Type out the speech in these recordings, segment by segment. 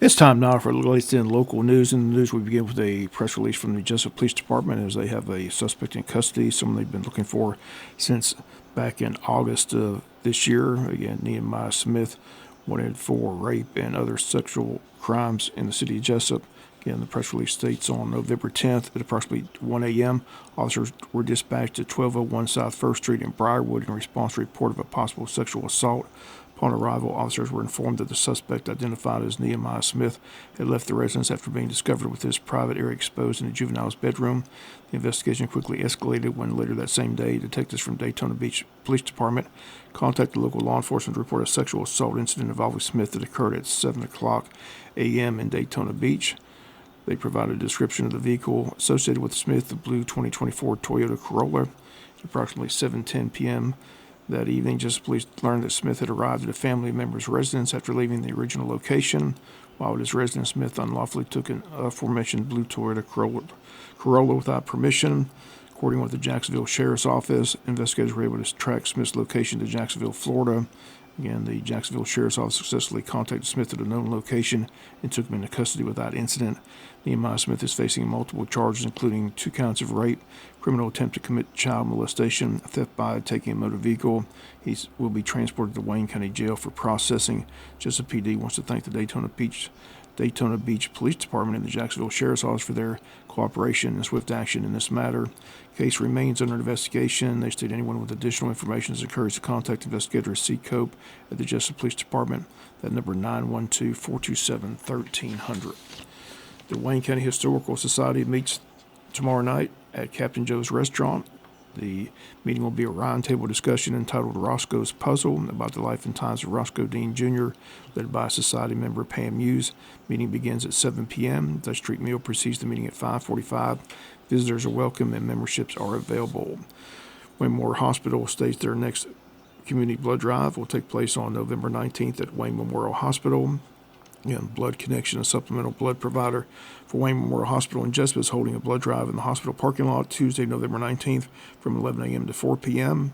It's time now for the latest in local news. In the news, we begin with a press release from the Jesup Police Department as they have a suspect in custody, someone they've been looking for since back in August of this year. Again, Nehemiah Smith, wanted for rape and other sexual crimes in the city of Jesup. Again, the press release states on November 10th at approximately 1 a.m., officers were dispatched at 1201 South 1st Street in Briarwood in response to a report of a possible sexual assault. Upon arrival, officers were informed that the suspect, identified as Nehemiah Smith, had left the residence after being discovered with his private area exposed in the juvenile's bedroom. The investigation quickly escalated when later that same day, detectives from Daytona Beach Police Department contacted local law enforcement to report a sexual assault incident involving Smith that occurred at 7 o'clock a.m. in Daytona Beach. They provided a description of the vehicle associated with Smith, the blue 2024 Toyota Corolla. At approximately 7:10 p.m. that evening, Jesup Police learned that Smith had arrived at a family member's residence after leaving the original location. While at his residence, Smith unlawfully took an aforementioned blue Toyota Corolla without permission. According with the Jacksonville Sheriff's Office, investigators were able to track Smith's location to Jacksonville, Florida. Again, the Jacksonville Sheriff's Office successfully contacted Smith at a known location and took him into custody without incident. Nehemiah Smith is facing multiple charges, including 2 counts of rape, criminal attempt to commit child molestation, theft by taking a motor vehicle. He will be transported to Wayne County Jail for processing. Jesup PD wants to thank the Daytona Beach Police Department and the Jacksonville Sheriff's Office for their cooperation and swift action in this matter. The case remains under investigation. They state anyone with additional information is encouraged to contact investigator C. Cope at the Jesup Police Department. That number 912-427-1300. The Wayne County Historical Society meets tomorrow night at Captain Joe's Restaurant. The meeting will be a roundtable discussion entitled Roscoe's Puzzle about the life and times of Roscoe Dean Jr., led by Society member Pam Hughes. Meeting begins at 7 p.m. The street meal precedes the meeting at 5:45. Visitors are welcome and memberships are available. Wayne Memorial Hospital states their next community blood drive will take place on November 19th at Wayne Memorial Hospital. Again, Blood Connection, a supplemental blood provider for Wayne Memorial Hospital in Jesup, is holding a blood drive in the hospital parking lot Tuesday, November 19th from 11 a.m. to 4 p.m.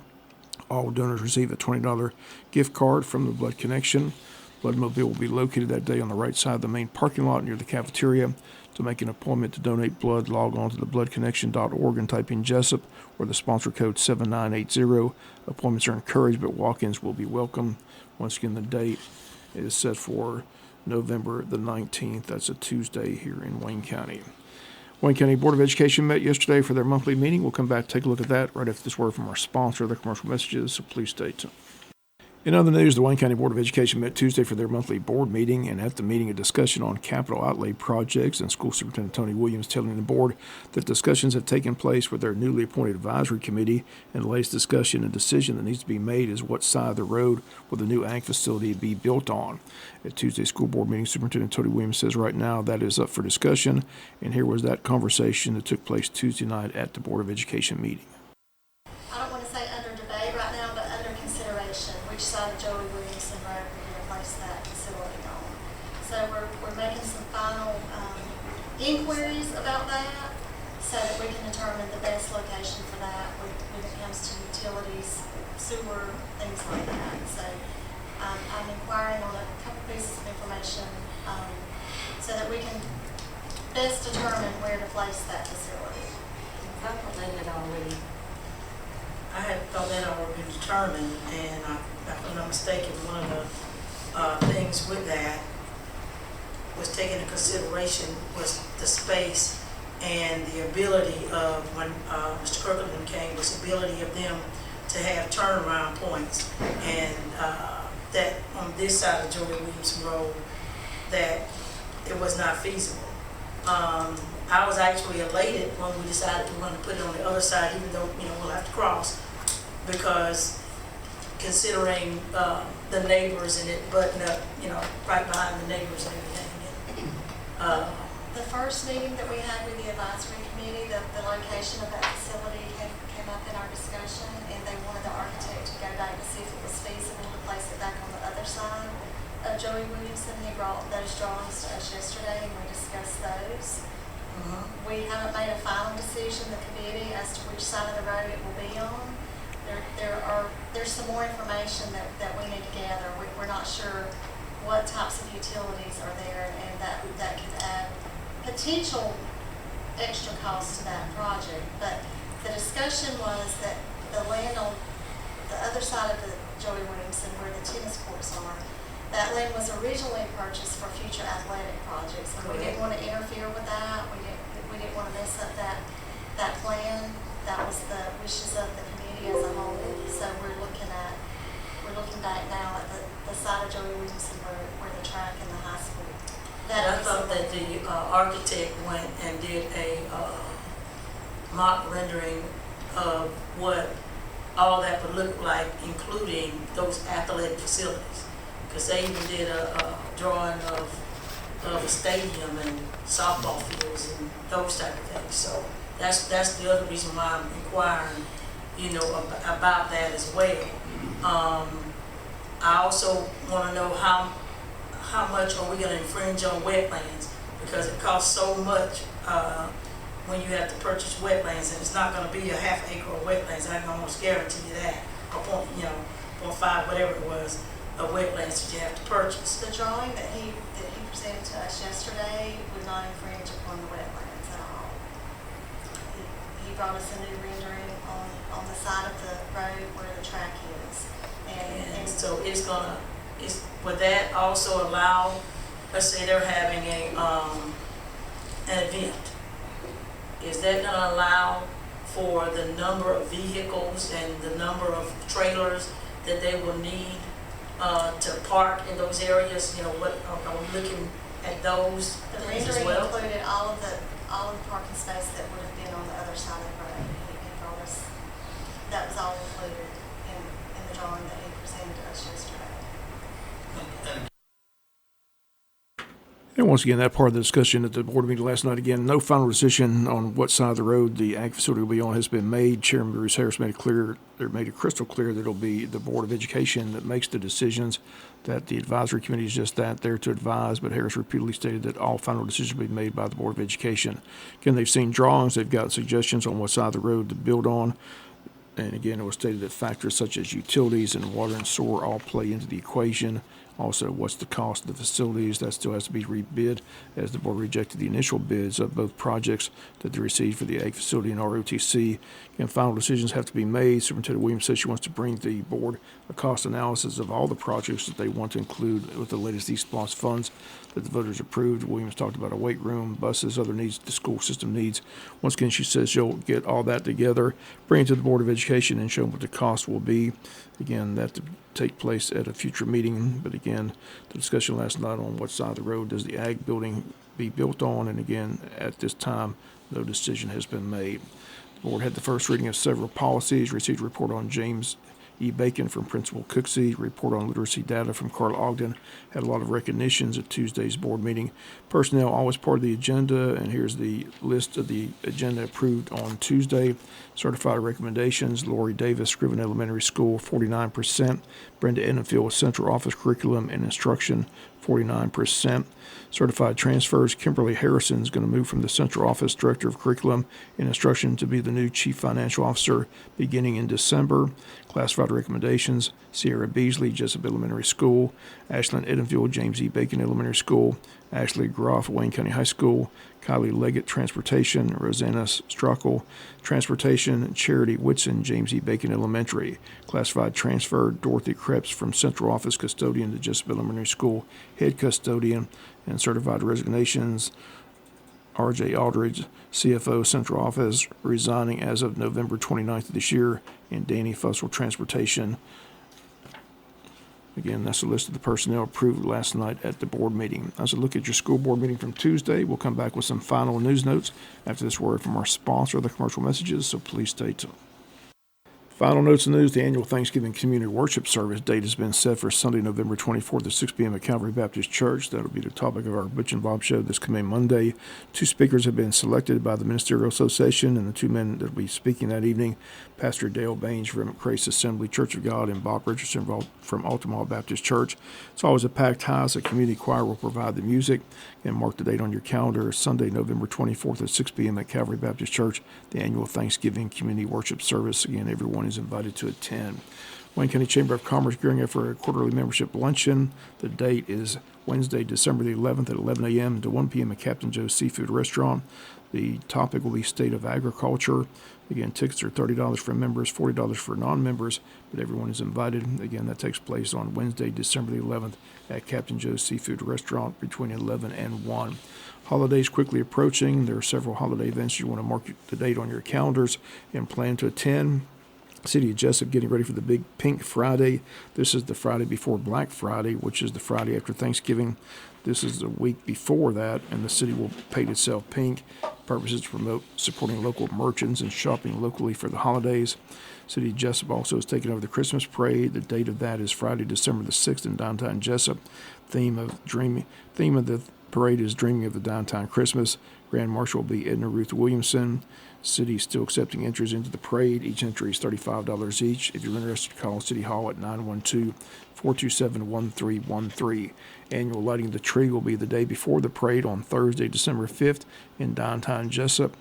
All donors receive a $20 gift card from the Blood Connection. Bloodmobile will be located that day on the right side of the main parking lot near the cafeteria. To make an appointment to donate blood, log on to thebloodconnection.org and type in Jesup or the sponsor code 7980. Appointments are encouraged, but walk-ins will be welcome. Once again, the date is set for November the 19th. That's a Tuesday here in Wayne County. Wayne County Board of Education met yesterday for their monthly meeting. We'll come back and take a look at that right after this word from our sponsor, the commercial messages, so please stay tuned. In other news, the Wayne County Board of Education met Tuesday for their monthly board meeting, and at the meeting, a discussion on capital outlay projects, and School Superintendent Tony Williams telling the board that discussions have taken place with their newly appointed advisory committee, and the latest discussion and decision that needs to be made is what side of the road will the new ag facility be built on. At Tuesday's school board meeting, Superintendent Tony Williams says right now that is up for discussion, and here was that conversation that took place Tuesday night at the Board of Education meeting. I don't want to say under debate right now, but under consideration, which side of Joey Williamson Road we're going to place that facility on. So we're making some final inquiries about that so that we can determine the best location for that when it comes to utilities, sewer, things like that. So I'm inquiring on a couple pieces of information so that we can best determine where to place that facility. I thought that had already. I had thought that had already been determined, and if I'm not mistaken, one of the things with that was taken into consideration was the space and the ability of, when Mr. Kirkland came, was the ability of them to have turnaround points, and that on this side of Joey Williamson Road, that it was not feasible. I was actually elated when we decided we wanted to put it on the other side, even though, we'll have to cross, because considering the neighbors and it butting up, right behind the neighbors and everything. The first meeting that we had with the advisory committee, the location of that facility came up in our discussion, and they wanted the architect to go back to see if it was feasible to place it back on the other side of Joey Williamson. He brought those drawings to us yesterday, and we discussed those. We haven't made a final decision, the committee, as to which side of the road it will be on. There's some more information that we need to gather. We're not sure what types of utilities are there, and potential extra cost to that project, but the discussion was that the land on the other side of the Joey Williamson where the tennis courts are, that land was originally purchased for future athletic projects, and we didn't want to interfere with that. We didn't want to mess up that plan. That was the wishes of the committee as a whole. So we're looking back now at the side of Joey Williamson where the track and the high school. I thought that the architect went and did a mock rendering of what all that would look like, including those athletic facilities. Because they even did a drawing of a stadium and softball fields and those type of things. So that's the other reason why I'm inquiring, about that as well. I also want to know how much are we going to infringe on wetlands, because it costs so much when you have to purchase wetlands, and it's not going to be a half acre of wetlands. I can almost guarantee you that, or 0.5, whatever it was, of wetlands that you have to purchase. The drawing that he presented to us yesterday would not infringe upon the wetlands at all. He brought us a new rendering on the side of the road where the track is. And so would that also allow, let's say they're having an event, is that going to allow for the number of vehicles and the number of trailers that they will need to park in those areas? What are we looking at those The things as rendering well? included all of the parking space that would have been on the other side of the road. He brought us, that was all included in the drawing that he presented to us yesterday. And once again, that part of the discussion at the board meeting last night, again, no final decision on what side of the road the ag facility will be on has been made. Chairman Bruce Harris made it crystal clear that it'll be the Board of Education that makes the decisions, that the advisory committee is just there to advise, but Harris repeatedly stated that all final decisions will be made by the Board of Education. Again, they've seen drawings, they've got suggestions on what side of the road to build on. And again, it was stated that factors such as utilities and water and sewer all play into the equation. Also, what's the cost of the facilities? That still has to be rebid, as the board rejected the initial bids of both projects that they received for the ag facility and ROTC. Again, final decisions have to be made. Superintendent Williams says she wants to bring the board a cost analysis of all the projects that they want to include with the latest ESPLOS funds that the voters approved. Williams talked about a weight room, buses, other needs the school system needs. Once again, she says she'll get all that together, bring it to the Board of Education, and show them what the cost will be. Again, that to take place at a future meeting. But again, the discussion last night on what side of the road does the ag building be built on, and again, at this time, no decision has been made. The board had the first reading of several policies, received a report on James E. Bacon from Principal Cooksey, report on literacy data from Carl Ogden, had a lot of recognitions at Tuesday's board meeting. Personnel always part of the agenda, and here's the list of the agenda approved on Tuesday. Certified recommendations: Lori Davis, Scriven Elementary School, 49%. Brenda Edenfield, Central Office Curriculum and Instruction, 49%. Certified transfers: Kimberly Harrison is going to move from the Central Office Director of Curriculum and Instruction to be the new Chief Financial Officer beginning in December. Classified recommendations: Sierra Beasley, Jesup Elementary School; Ashlyn Edenfield, James E. Bacon Elementary School; Ashley Groff, Wayne County High School; Kylie Leggett, Transportation; Rosanna Strockel, Transportation; Charity Whitson, James E. Bacon Elementary. Classified transfer: Dorothy Krebs from Central Office Custodian to Jesup Elementary School, Head Custodian. And certified resignations: R.J. Aldridge, CFO, Central Office, resigning as of November 29th of this year, and Danny Fussell, Transportation. Again, that's a list of the personnel approved last night at the board meeting. As a look at your school board meeting from Tuesday, we'll come back with some final news notes after this word from our sponsor, the commercial messages, so please stay tuned. Final notes and news: the annual Thanksgiving Community Worship Service date has been set for Sunday, November 24th at 6 p.m. at Calvary Baptist Church. That'll be the topic of our Butch and Bob show this coming Monday. 2 speakers have been selected by the Ministerial Association, and the 2 men that will be speaking that evening: Pastor Dale Baines from Grace Assembly Church of God and Bob Richardson from Altamont Baptist Church. It's always a packed house. A community choir will provide the music. And mark the date on your calendar: Sunday, November 24th at 6 p.m. at Calvary Baptist Church, the annual Thanksgiving Community Worship Service. Again, everyone is invited to attend. Wayne County Chamber of Commerce gearing up for a quarterly membership luncheon. The date is Wednesday, December the 11th at 11 a.m. to 1 p.m. at Captain Joe's Seafood Restaurant. The topic will be State of Agriculture. Again, tickets are $30 for members, $40 for non-members, but everyone is invited. Again, that takes place on Wednesday, December the 11th at Captain Joe's Seafood Restaurant between 11 and 1. Holidays quickly approaching. There are several holiday events you want to mark the date on your calendars and plan to attend. City of Jesup getting ready for the Big Pink Friday. This is the Friday before Black Friday, which is the Friday after Thanksgiving. This is the week before that, and the city will paint itself pink. Purpose is to promote supporting local merchants and shopping locally for the holidays. City of Jesup also is taking over the Christmas parade. The date of that is Friday, December the 6th in downtown Jesup. Theme of the parade is Dreaming of the Downtown Christmas. Grand Marshal will be Edna Ruth Williamson. City is still accepting entries into the parade. Each entry is $35 each. If you're interested, call City Hall at 912-427-1313. Annual lighting of the tree will be the day before the parade on Thursday, December 5th in downtown Jesup.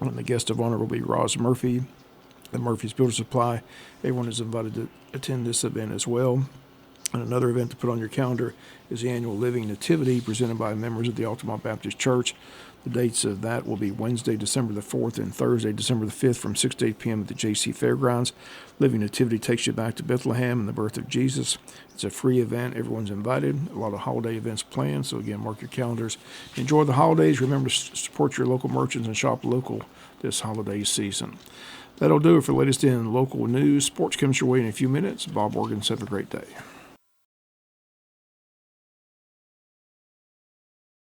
And the guest of honor will be Roz Murphy, the Murphy's Builder Supply. Everyone is invited to attend this event as well. And another event to put on your calendar is the annual Living Nativity presented by members of the Altamont Baptist Church. The dates of that will be Wednesday, December the 4th and Thursday, December the 5th from 6 to 8 p.m. at the JC Fairgrounds. Living Nativity takes you back to Bethlehem and the birth of Jesus. It's a free event. Everyone's invited. A lot of holiday events planned. So again, mark your calendars. Enjoy the holidays. Remember to support your local merchants and shop local this holiday season. That'll do it for the latest in local news. Sports comes your way in a few minutes. Bob Organs, have a great day.